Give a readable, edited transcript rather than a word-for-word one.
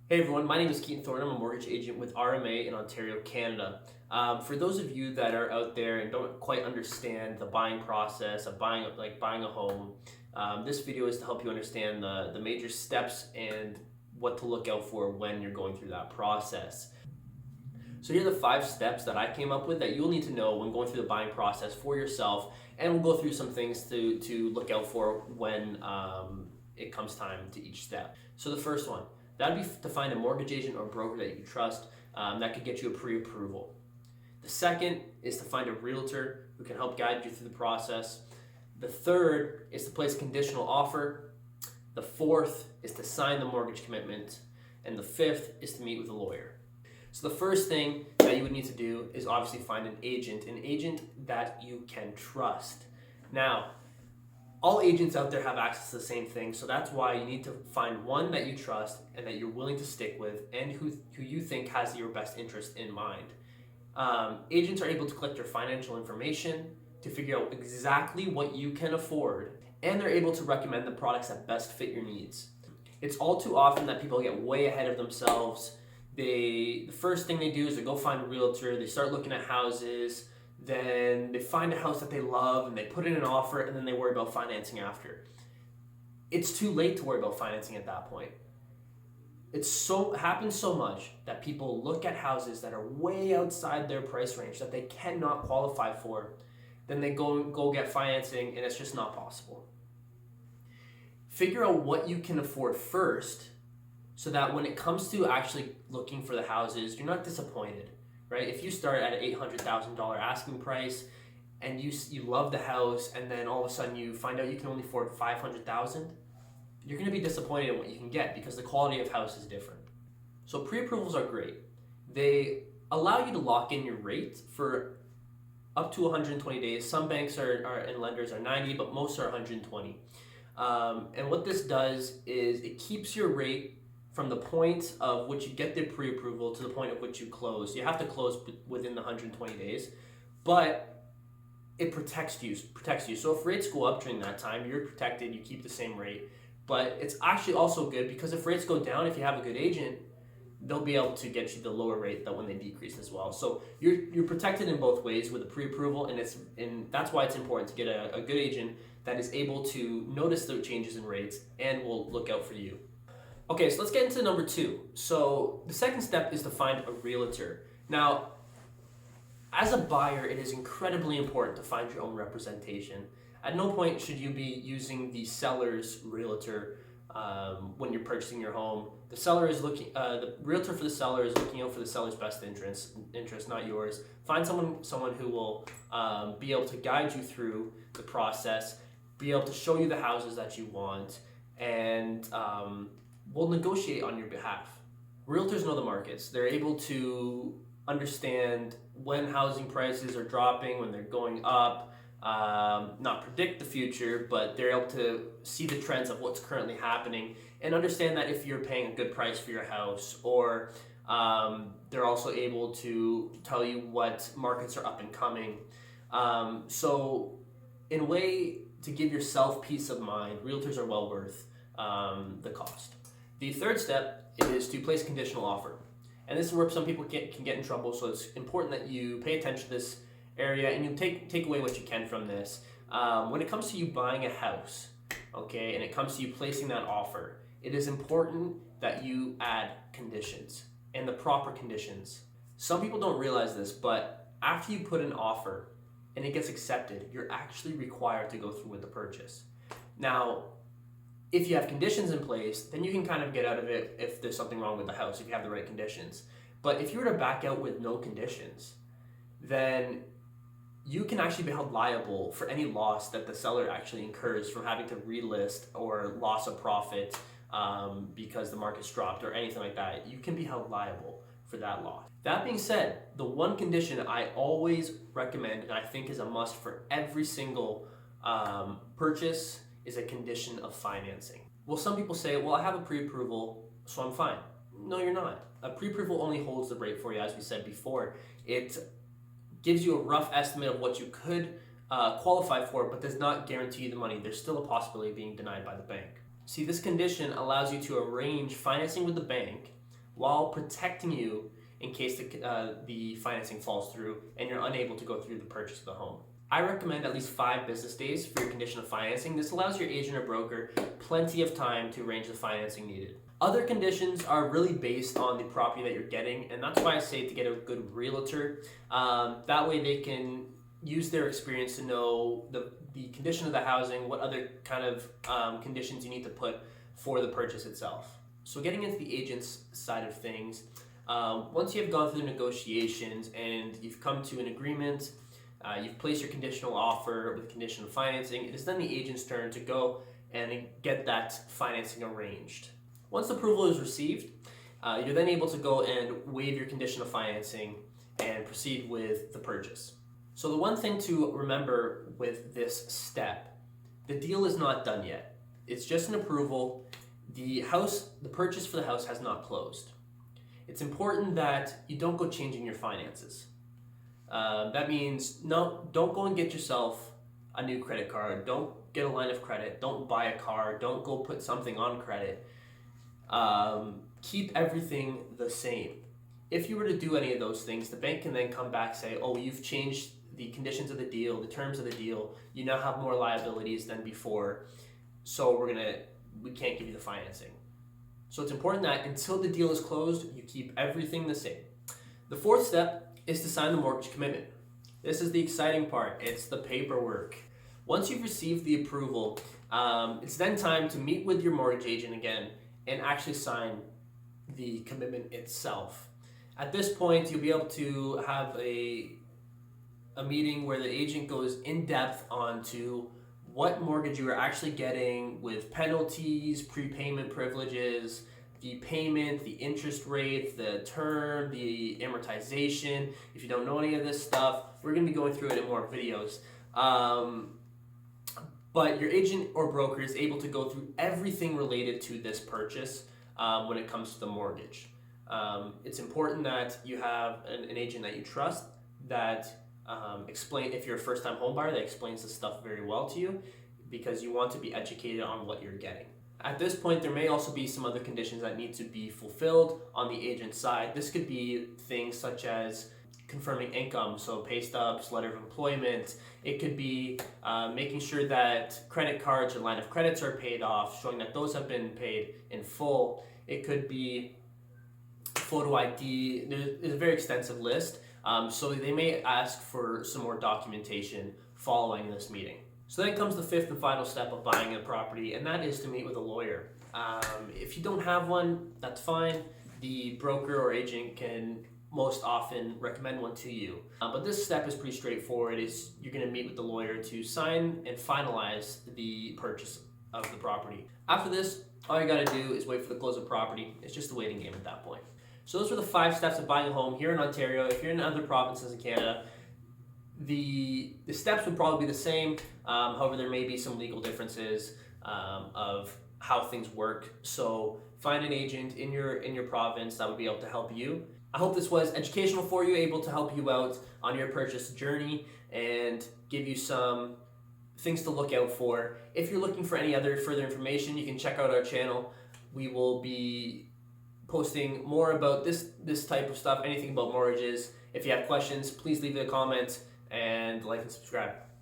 Hey everyone, my name is Keaton Thornton. I'm a mortgage agent with RMA in Ontario, Canada. For those of you that are out there and don't quite understand the buying process of buying a home, this video is to help you understand the major steps and what to look out for when you're going through that process. So here are the 5 steps that I came up with that you'll need to know when going through the buying process for yourself, and we'll go through some things to look out for when it comes time to each step. So the first one, that'd be to find a mortgage agent or broker that you can trust that could get you a pre-approval. The second is to find a realtor who can help guide you through the process. The third is to place a conditional offer. The fourth is to sign the mortgage commitment. And the fifth is to meet with a lawyer. So the first thing that you would need to do is obviously find an agent that you can trust. Now, all agents out there have access to the same thing, so that's why you need to find one that you trust and that you're willing to stick with and who you think has your best interest in mind. Agents are able to collect your financial information to figure out exactly what you can afford, and they're able to recommend the products that best fit your needs. It's all too often that people get way ahead of themselves. The first thing they do is they go find a realtor, they start looking at houses, then they find a house that they love and they put in an offer, and then they worry about financing after. It's too late to worry about financing at that point. It happens so much that people look at houses that are way outside their price range that they cannot qualify for. Then they go get financing, and it's just not possible. Figure out what you can afford first, so that when it comes to actually looking for the houses, you're not disappointed. Right? If you start at an $800,000 asking price and you love the house, and then all of a sudden you find out you can only afford $500,000, you're going to be disappointed in what you can get because the quality of house is different. So pre-approvals are great. They allow you to lock in your rate for up to 120 days. Some banks and lenders are 90, but most are 120. And what this does is it keeps your rate from the point of which you get the pre-approval to the point at which you close. You have to close within the 120 days, but it protects you. So if rates go up during that time, you're protected, you keep the same rate. But it's actually also good because if rates go down, if you have a good agent, they'll be able to get you the lower rate that when they decrease as well. So you're protected in both ways with a pre-approval, and that's why it's important to get a good agent that is able to notice the changes in rates and will look out for you. Okay, so let's get into number 2. So the second step is to find a realtor. Now, as a buyer, it is incredibly important to find your own representation. At no point should you be using the seller's realtor when you're purchasing your home. The realtor for the seller is looking out for the seller's best interest, not yours. Find someone who will be able to guide you through the process, be able to show you the houses that you want, and will negotiate on your behalf. Realtors know the markets. They're able to understand when housing prices are dropping, when they're going up, not predict the future, but they're able to see the trends of what's currently happening and understand that if you're paying a good price for your house, or they're also able to tell you what markets are up and coming. So in a way to give yourself peace of mind, realtors are well worth the cost. The third step is to place a conditional offer. And this is where some people can get in trouble, so it's important that you pay attention to this area and you take away what you can from this. When it comes to you buying a house, okay, and it comes to you placing that offer, it is important that you add conditions, and the proper conditions. Some people don't realize this, but after you put an offer and it gets accepted, you're actually required to go through with the purchase. Now, if you have conditions in place, then you can kind of get out of it if there's something wrong with the house, if you have the right conditions. But if you were to back out with no conditions, then you can actually be held liable for any loss that the seller actually incurs from having to relist or loss of profit because the market's dropped or anything like that. You can be held liable for that loss. That being said, the one condition I always recommend and I think is a must for every single purchase is a condition of financing. Well, some people say, well, I have a pre-approval, so I'm fine. No, you're not. A pre-approval only holds the rate for you, as we said before. It gives you a rough estimate of what you could qualify for, but does not guarantee you the money. There's still a possibility of being denied by the bank. See, this condition allows you to arrange financing with the bank while protecting you in case the financing falls through and you're unable to go through the purchase of the home. I recommend at least 5 business days for your condition of financing. This allows your agent or broker plenty of time to arrange the financing needed. Other conditions are really based on the property that you're getting, and that's why I say to get a good realtor. That way they can use their experience to know the condition of the housing, what other kind of conditions you need to put for the purchase itself. So getting into the agent's side of things, once you have gone through the negotiations and you've come to an agreement, you've placed your conditional offer with condition of financing, it is then the agent's turn to go and get that financing arranged. Once approval is received, you're then able to go and waive your condition of financing and proceed with the purchase. So the one thing to remember with this step, the deal is not done yet. It's just an approval. The purchase for the house has not closed. It's important that you don't go changing your finances. That means don't go and get yourself a new credit card. Don't get a line of credit. Don't buy a car. Don't go put something on credit. Keep everything the same. If you were to do any of those things, the bank can then come back and say, oh, you've changed the conditions of the deal, the terms of the deal. You now have more liabilities than before. So we can't give you the financing. So it's important that until the deal is closed, you keep everything the same. The 4th step is to sign the mortgage commitment. This is the exciting part. It's the paperwork. Once you've received the approval, it's then time to meet with your mortgage agent again and actually sign the commitment itself. At this point, you'll be able to have a meeting where the agent goes in depth onto what mortgage you are actually getting with penalties, prepayment privileges, the payment, the interest rate, the term, the amortization. If you don't know any of this stuff, we're going to be going through it in more videos. But your agent or broker is able to go through everything related to this purchase when it comes to the mortgage. It's important that you have an agent that you trust that if you're a first-time home buyer, that explains the stuff very well to you, because you want to be educated on what you're getting. At this point, there may also be some other conditions that need to be fulfilled on the agent's side. This could be things such as confirming income, so pay stubs, letter of employment. It could be making sure that credit cards or line of credits are paid off, showing that those have been paid in full. It could be photo ID. There's a very extensive list. So they may ask for some more documentation following this meeting. So then comes the 5th and final step of buying a property, and that is to meet with a lawyer. If you don't have one, that's fine. The broker or agent can most often recommend one to you. But this step is pretty straightforward. You're going to meet with the lawyer to sign and finalize the purchase of the property. After this, all you got to do is wait for the close of property. It's just a waiting game at that point. So those were the 5 steps of buying a home here in Ontario. If you're in other provinces in Canada, the steps would probably be the same. However, there may be some legal differences of how things work. So find an agent in your province that would be able to help you. I hope this was educational for you, able to help you out on your purchase journey and give you some things to look out for. If you're looking for any other further information, you can check out our channel. We will be posting more about this type of stuff, anything about mortgages. If you have questions, please leave a comment and like and subscribe.